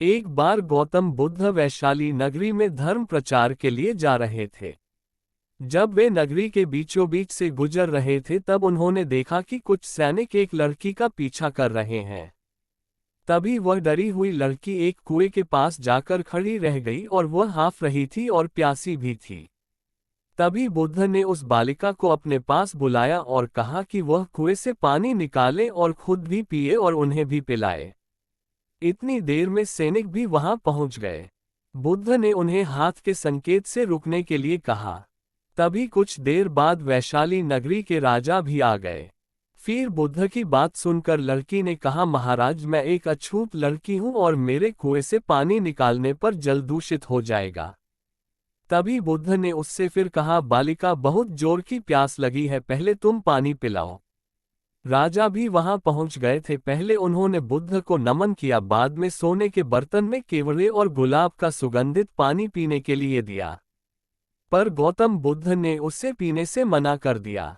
एक बार गौतम बुद्ध वैशाली नगरी में धर्म प्रचार के लिए जा रहे थे। जब वे नगरी के बीचों बीच से गुजर रहे थे तब उन्होंने देखा कि कुछ सैनिक एक लड़की का पीछा कर रहे हैं। तभी वह डरी हुई लड़की एक कुएं के पास जाकर खड़ी रह गई और वह हांफ रही थी और प्यासी भी थी। तभी बुद्ध ने उस बालिका को अपने पास बुलाया और कहा कि वह कुएं से पानी निकाले और खुद भी पिए और उन्हें भी पिलाए। इतनी देर में सैनिक भी वहां पहुंच गए। बुद्ध ने उन्हें हाथ के संकेत से रुकने के लिए कहा। तभी कुछ देर बाद वैशाली नगरी के राजा भी आ गए। फिर बुद्ध की बात सुनकर लड़की ने कहा, महाराज, मैं एक अछूत लड़की हूं और मेरे कुएं से पानी निकालने पर जल दूषित हो जाएगा। तभी बुद्ध ने उससे फिर कहा, बालिका, बहुत जोर की प्यास लगी है, पहले तुम पानी पिलाओ। राजा भी वहां पहुंच गए थे। पहले उन्होंने बुद्ध को नमन किया, बाद में सोने के बर्तन में केवड़े और गुलाब का सुगंधित पानी पीने के लिए दिया। पर गौतम बुद्ध ने उसे पीने से मना कर दिया।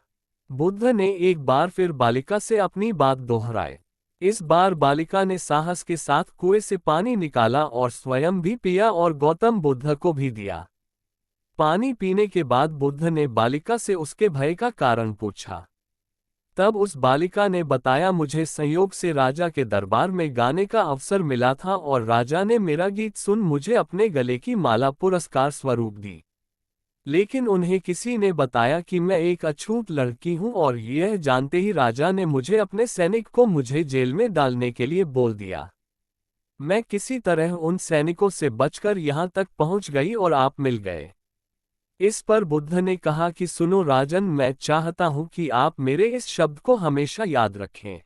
बुद्ध ने एक बार फिर बालिका से अपनी बात दोहराई। इस बार बालिका ने साहस के साथ कुएं से पानी निकाला और स्वयं भी पिया और गौतम बुद्ध को भी दिया। पानी पीने के बाद बुद्ध ने बालिका से उसके भय का कारण पूछा। तब उस बालिका ने बताया, मुझे संयोग से राजा के दरबार में गाने का अवसर मिला था और राजा ने मेरा गीत सुन मुझे अपने गले की माला पुरस्कार स्वरूप दी। लेकिन उन्हें किसी ने बताया कि मैं एक अछूत लड़की हूं और यह जानते ही राजा ने मुझे अपने सैनिक को मुझे जेल में डालने के लिए बोल दिया। मैं किसी तरह उन सैनिकों से बचकर यहां तक पहुंच गई और आप मिल गए। इस पर बुद्ध ने कहा कि सुनो राजन, मैं चाहता हूं कि आप मेरे इस शब्द को हमेशा याद रखें।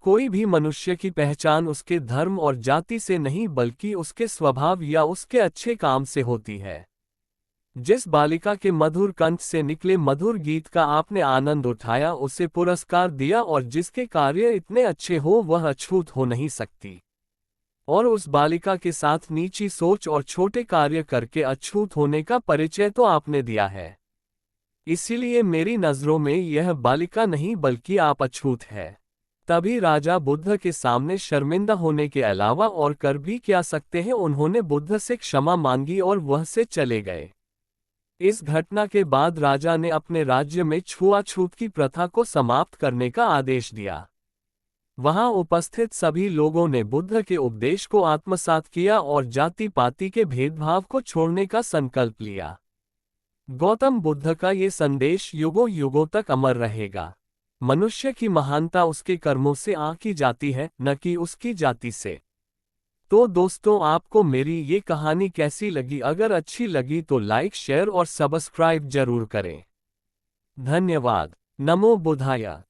कोई भी मनुष्य की पहचान उसके धर्म और जाति से नहीं बल्कि उसके स्वभाव या उसके अच्छे काम से होती है। जिस बालिका के मधुर कंठ से निकले मधुर गीत का आपने आनंद उठाया, उसे पुरस्कार दिया और जिसके कार्य इतने अच्छे हो वह अछूत हो नहीं सकती। और उस बालिका के साथ नीची सोच और छोटे कार्य करके अछूत होने का परिचय तो आपने दिया है। इसीलिए मेरी नजरों में यह बालिका नहीं बल्कि आप अछूत है। तभी राजा बुद्ध के सामने शर्मिंदा होने के अलावा और कर भी क्या सकते हैं, उन्होंने बुद्ध से क्षमा मांगी और वह से चले गए। इस घटना के बाद राजा ने अपने राज्य में छुआछूत की प्रथा को समाप्त करने का आदेश दिया। वहां उपस्थित सभी लोगों ने बुद्ध के उपदेश को आत्मसात किया और जाति पाति के भेदभाव को छोड़ने का संकल्प लिया। गौतम बुद्ध का ये संदेश युगों युगों तक अमर रहेगा। मनुष्य की महानता उसके कर्मों से आंकी जाती है, न कि उसकी जाति से। तो दोस्तों, आपको मेरी ये कहानी कैसी लगी? अगर अच्छी लगी तो लाइक, शेयर और सब्सक्राइब जरूर करें। धन्यवाद। नमो बुद्धाय।